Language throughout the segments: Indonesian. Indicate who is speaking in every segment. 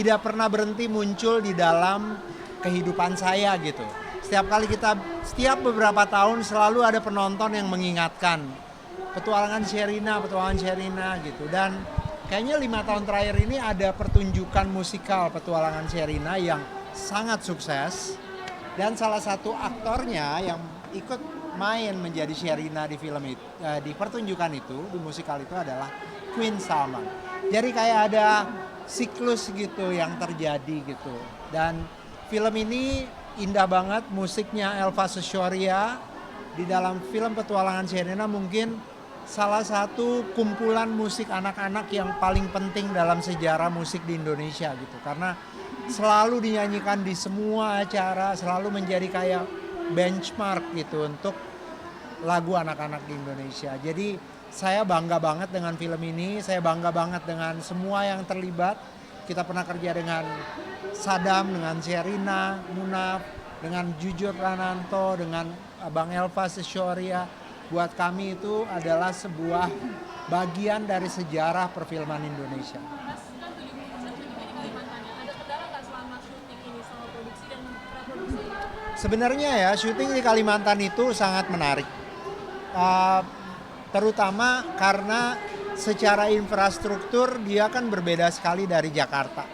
Speaker 1: tidak pernah berhenti muncul di dalam kehidupan saya gitu. Setiap beberapa tahun selalu ada penonton yang mengingatkan petualangan Sherina gitu. Dan kayaknya 5 tahun terakhir ini ada pertunjukan musikal petualangan Sherina yang sangat sukses. Dan salah satu aktornya yang ikut main menjadi Sherina di film itu, di pertunjukan itu, di musikal itu adalah Queen Salman. Jadi kayak ada siklus gitu yang terjadi gitu. Dan film ini indah banget, musiknya Elva Soshoria. Di dalam film Petualangan Sherina mungkin salah satu kumpulan musik anak-anak yang paling penting dalam sejarah musik di Indonesia gitu. Karena selalu dinyanyikan di semua acara, selalu menjadi kayak benchmark gitu untuk lagu anak-anak di Indonesia. Jadi saya bangga banget dengan film ini, saya bangga banget dengan semua yang terlibat. Kita pernah kerja dengan Sadam, dengan Sherina, Munaf, dengan Jujur Prananto, dengan Bang Elva Soshoria. Buat kami itu adalah sebuah bagian dari sejarah perfilman Indonesia.
Speaker 2: Mas, kan 70% syuting di Kalimantan ya. Ada kendala nggak selama syuting ini sama produksi dan praproduksi?
Speaker 1: Sebenarnya ya syuting di Kalimantan itu sangat menarik. Terutama karena secara infrastruktur dia kan berbeda sekali dari Jakarta.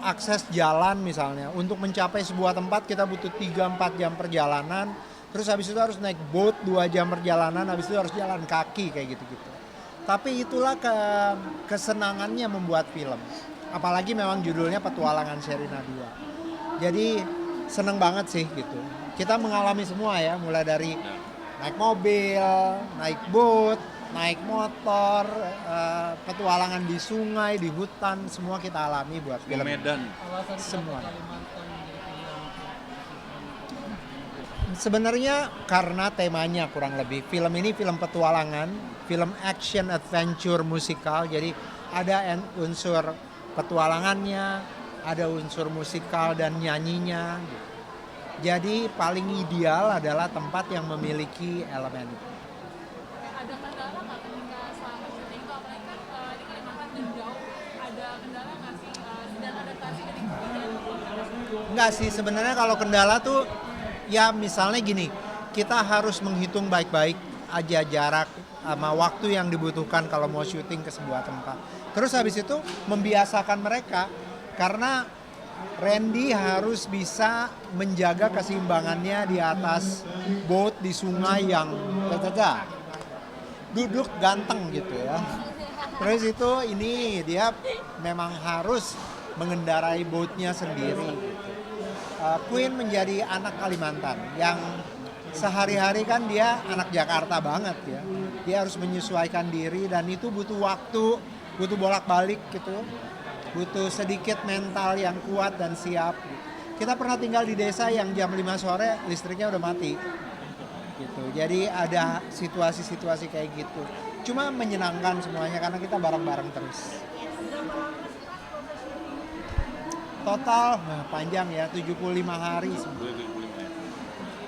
Speaker 1: Akses jalan misalnya, untuk mencapai sebuah tempat kita butuh 3-4 jam perjalanan, terus habis itu harus naik boat 2 jam perjalanan, habis itu harus jalan kaki kayak gitu-gitu. Tapi itulah kesenangannya membuat film. Apalagi memang judulnya Petualangan Sherina 2. Jadi seneng banget sih gitu. Kita mengalami semua ya, mulai dari naik mobil, naik boat, naik motor, petualangan di sungai, di hutan, semua kita alami buat film.
Speaker 3: Medan.
Speaker 1: Semua. Sebenarnya karena temanya kurang lebih. Film ini film petualangan, film action adventure musikal. Jadi ada unsur petualangannya, ada unsur musikal dan nyanyinya. Jadi paling ideal adalah tempat yang memiliki elemen itu.
Speaker 2: Ada kendala nggak ketika selama syuting itu, apalagi kan di Kalimantan dan jauh, ada kendala nggak sih dan adaptasi dari kebudayaan?
Speaker 1: Enggak sih, sebenarnya kalau kendala tuh ya misalnya gini, kita harus menghitung baik-baik aja jarak sama waktu yang dibutuhkan kalau mau syuting ke sebuah tempat. Terus habis itu membiasakan mereka, karena Randy harus bisa menjaga keseimbangannya di atas boat di sungai yang duduk ganteng gitu ya. Terus itu ini dia memang harus mengendarai boatnya sendiri. Queen menjadi anak Kalimantan yang sehari-hari kan dia anak Jakarta banget ya. Dia harus menyesuaikan diri dan itu butuh waktu, butuh bolak-balik gitu. Butuh sedikit mental yang kuat dan siap. Kita pernah tinggal di desa yang jam 5 sore listriknya udah mati. Gitu. Jadi ada situasi-situasi kayak gitu. Cuma menyenangkan semuanya karena kita bareng-bareng terus. Total panjang ya, 75 hari.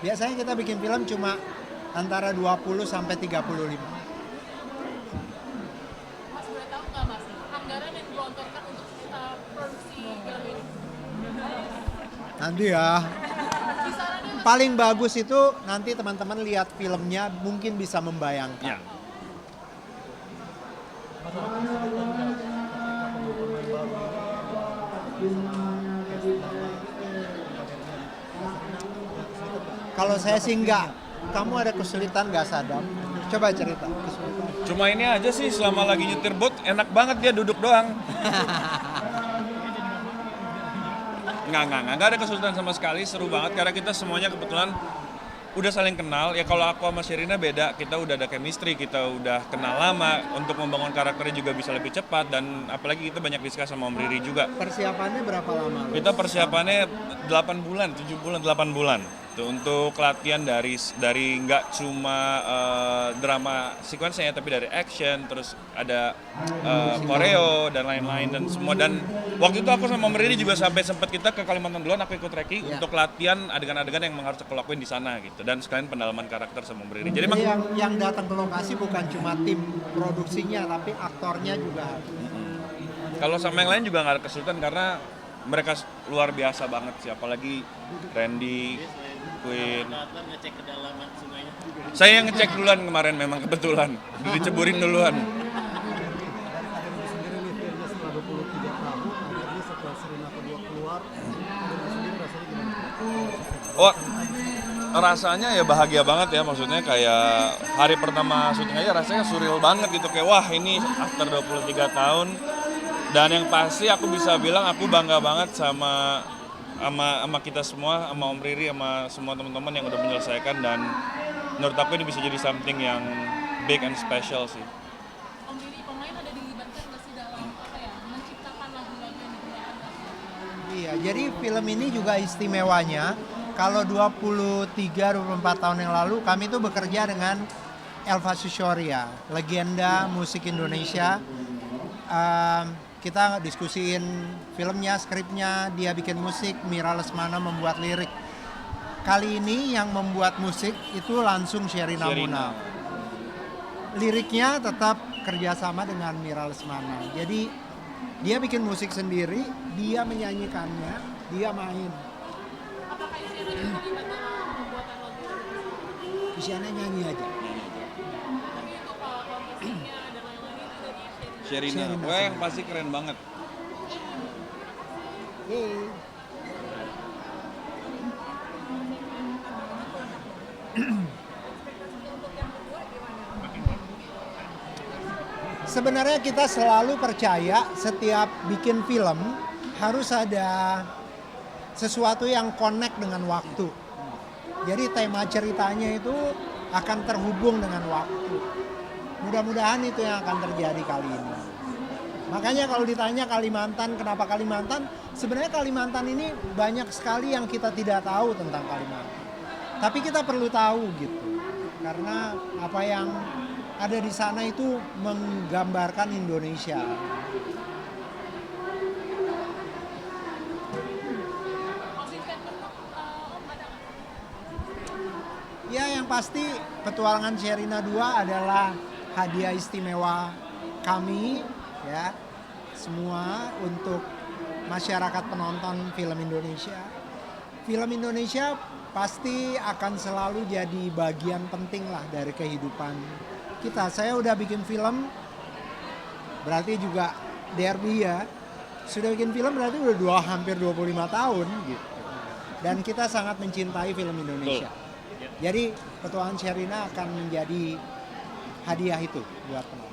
Speaker 1: Biasanya kita bikin film cuma antara 20 sampai 35.
Speaker 2: Mas boleh tahu nggak Mas, anggaran yang digelontorkan untuk produksi film ini?
Speaker 1: Nanti ya.
Speaker 2: Kisarannya
Speaker 1: Paling bagus itu nanti teman-teman lihat filmnya mungkin bisa membayangkan.
Speaker 3: Ya. Kalau saya sih enggak. Kamu ada kesulitan nggak, Sadam? Coba cerita kesulitan. Cuma ini aja sih, selama lagi nyetir boat enak banget dia duduk doang. Nggak ada kesulitan sama sekali, seru banget karena kita semuanya kebetulan udah saling kenal. Ya kalau aku sama Sherina beda, kita udah ada chemistry, kita udah kenal lama, untuk membangun karakternya juga bisa lebih cepat, dan apalagi kita banyak diskus sama Om Riri juga.
Speaker 1: Persiapannya berapa lama?
Speaker 3: Kita persiapannya 8 bulan, 7 bulan, 8 bulan. Tuh, untuk latihan dari nggak cuma drama sequence-nya, tapi dari action, terus ada choreo dan lain-lain dan semua. Dan waktu itu aku sama Om Riri juga sampai sempat kita ke Kalimantan duluan, aku ikut Reki untuk latihan adegan-adegan yang harus aku lakuin di sana gitu, dan sekalian pendalaman karakter sama Om Riri.
Speaker 1: Jadi yang datang ke lokasi bukan cuma tim produksinya, tapi aktornya juga.
Speaker 3: Kalau sama yang lain juga nggak ada kesulitan karena mereka luar biasa banget sih, apalagi Randy, Queen.
Speaker 4: Ngecek kedalaman sungainya.
Speaker 3: Saya yang ngecek duluan kemarin memang kebetulan, udah diceburin duluan.
Speaker 5: Ada Mas sendiri nih filmnya setelah 23 tahun, akhirnya setelah Sherina kedua keluar, ada Mas sendiri rasanya gimana?
Speaker 3: Wah, rasanya ya bahagia banget ya, maksudnya kayak hari pertama syuting aja rasanya surreal banget gitu, kayak wah ini after 23 tahun. Dan yang pasti aku bisa bilang aku bangga banget sama kita semua, sama Om Riri, sama semua teman-teman yang udah menyelesaikan, dan menurut aku ini bisa jadi something yang big and special sih.
Speaker 2: Om Riri, pemain ada dilibatkan nggak sih dalam apa ya, menciptakan lagu-lagu yang digunakan?
Speaker 1: Iya, jadi film ini juga istimewanya. Kalau 23-24 tahun yang lalu kami tuh bekerja dengan Elva Sushoria, legenda musik Indonesia. Kita diskusiin filmnya, skripnya, dia bikin musik, Mira Lesmana membuat lirik. Kali ini yang membuat musik itu langsung Sherina Munaf. Liriknya tetap kerjasama dengan Mira Lesmana. Jadi dia bikin musik sendiri, dia menyanyikannya, dia main.
Speaker 2: Apakah Isyana juga terlibat dalam pembuatan lagu-lagu?
Speaker 1: Isyana nyanyi aja.
Speaker 2: Tapi untuk komposisinya dan lain-lain itu dari Sherina.
Speaker 3: Sherina, wah yang pasti keren banget.
Speaker 1: Yeay. Sebenarnya kita selalu percaya setiap bikin film harus ada sesuatu yang connect dengan waktu. Jadi tema ceritanya itu akan terhubung dengan waktu. Mudah-mudahan itu yang akan terjadi kali ini. Makanya kalau ditanya Kalimantan, kenapa Kalimantan? Sebenarnya Kalimantan ini banyak sekali yang kita tidak tahu tentang Kalimantan. Tapi kita perlu tahu gitu. Karena apa yang ada di sana itu menggambarkan Indonesia.
Speaker 2: Closing statement Om ada nggak?
Speaker 1: Ya yang pasti petualangan Sherina 2 adalah hadiah istimewa kami ya semua untuk masyarakat penonton film Indonesia. Film Indonesia pasti akan selalu jadi bagian penting lah dari kehidupan kita. Saya udah bikin film berarti juga Derby ya. Sudah bikin film berarti udah hampir 25 tahun gitu. Dan kita sangat mencintai film Indonesia. Jadi petualangan Sherina akan menjadi hadiah itu buat penonton.